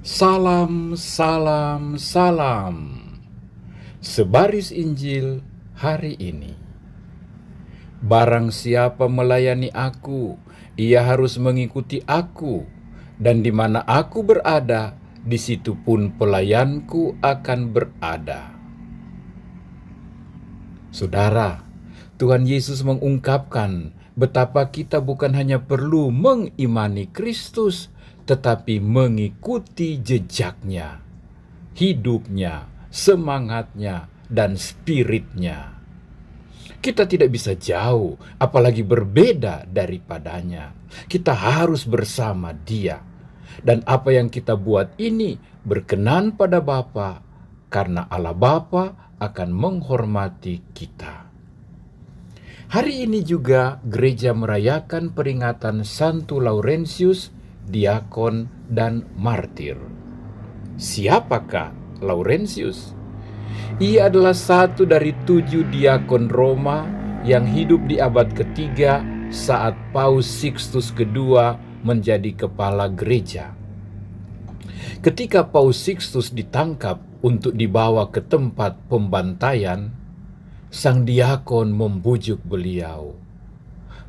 Salam, salam, salam. Sebaris Injil hari ini. Barang siapa melayani aku, ia harus mengikuti aku, dan di mana aku berada, di situ pun pelayanku akan berada. Saudara, Tuhan Yesus mengungkapkan betapa kita bukan hanya perlu mengimani Kristus, tetapi mengikuti jejaknya, hidupnya, semangatnya, dan spiritnya. Kita tidak bisa jauh, apalagi berbeda daripadanya. Kita harus bersama Dia. Dan apa yang kita buat ini berkenan pada Bapa, karena Allah Bapa akan menghormati kita. Hari ini juga gereja merayakan peringatan Santo Laurentius, diakon dan martir. Siapakah Laurentius? Ia adalah satu dari 7 diakon Roma yang hidup di abad ketiga saat Paus Sixtus II menjadi kepala gereja. Ketika Paus Sixtus ditangkap untuk dibawa ke tempat pembantaian, sang diakon membujuk beliau,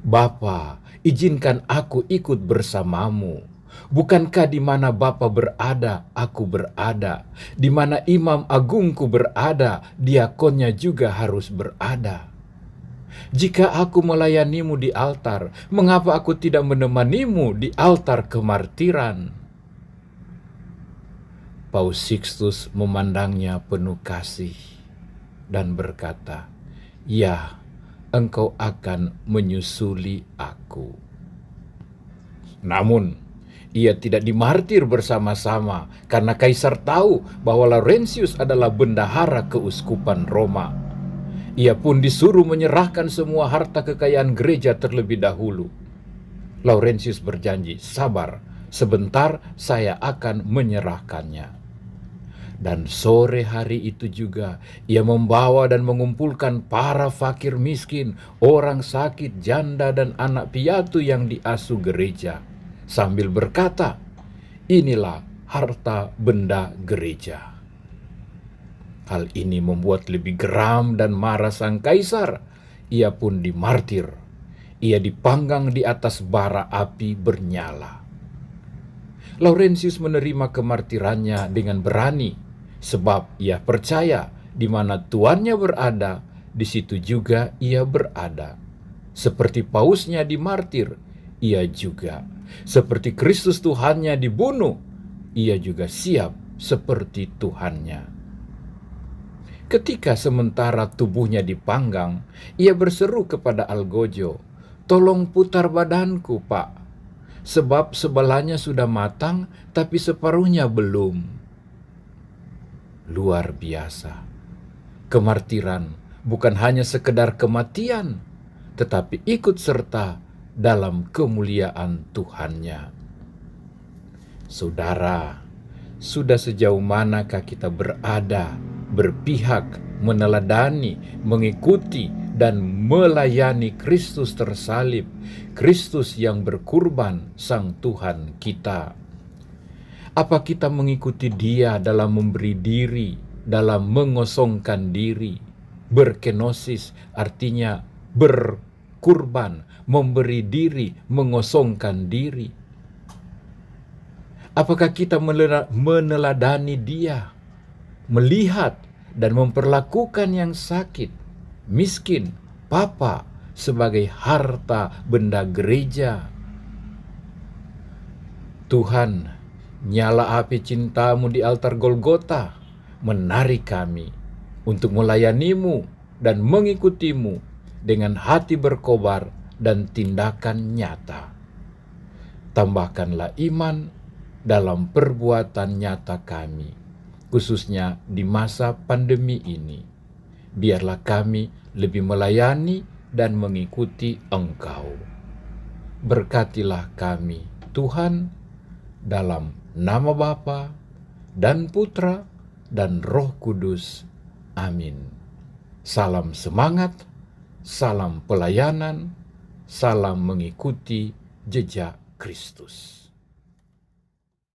"Bapa, izinkan aku ikut bersamamu. Bukankah di mana Bapa berada, aku berada? Di mana Imam Agungku berada, diakonnya juga harus berada. Jika aku melayanimu di altar, mengapa aku tidak menemanimu di altar kemartiran?" Paus Sixtus memandangnya penuh kasih dan berkata, "Ya, engkau akan menyusuli aku." Namun, ia tidak dimartir bersama-sama karena kaisar tahu bahwa Laurentius adalah bendahara keuskupan Roma. Ia pun disuruh menyerahkan semua harta kekayaan gereja terlebih dahulu. Laurentius berjanji, "Sabar, sebentar saya akan menyerahkannya." Dan sore hari itu juga ia membawa dan mengumpulkan para fakir miskin, orang sakit, janda dan anak piatu yang diasuh gereja, sambil berkata, "Inilah harta benda gereja." Hal ini membuat lebih geram dan marah sang kaisar. Ia pun dimartir. Ia dipanggang di atas bara api bernyala. Laurentius menerima kemartirannya dengan berani, sebab ia percaya di mana tuannya berada, di situ juga ia berada. Seperti pausnya dimartir, ia juga. Seperti Kristus Tuhannya dibunuh, ia juga siap seperti Tuhannya. Ketika sementara tubuhnya dipanggang, ia berseru kepada algojo, "Tolong putar badanku, Pak, sebab sebelahnya sudah matang, tapi separuhnya belum." Luar biasa. Kemartiran bukan hanya sekedar kematian, tetapi ikut serta dalam kemuliaan Tuhannya. Saudara, sudah sejauh manakah kita berada, berpihak, meneladani, mengikuti, dan melayani Kristus tersalib, Kristus yang berkurban, Sang Tuhan kita? Apa kita mengikuti Dia dalam memberi diri, dalam mengosongkan diri? Berkenosis artinya berkurban, memberi diri, mengosongkan diri. Apakah kita meneladani Dia, melihat dan memperlakukan yang sakit, miskin, papa sebagai harta benda gereja? Tuhan, nyala api cintamu di altar Golgota menarik kami untuk melayanimu dan mengikutimu dengan hati berkobar dan tindakan nyata. Tambahkanlah iman dalam perbuatan nyata kami, khususnya di masa pandemi ini. Biarlah kami lebih melayani dan mengikuti Engkau. Berkatilah kami, Tuhan, dalam nama Bapa dan Putra dan Roh Kudus. Amin. Salam semangat, salam pelayanan, salam mengikuti jejak Kristus.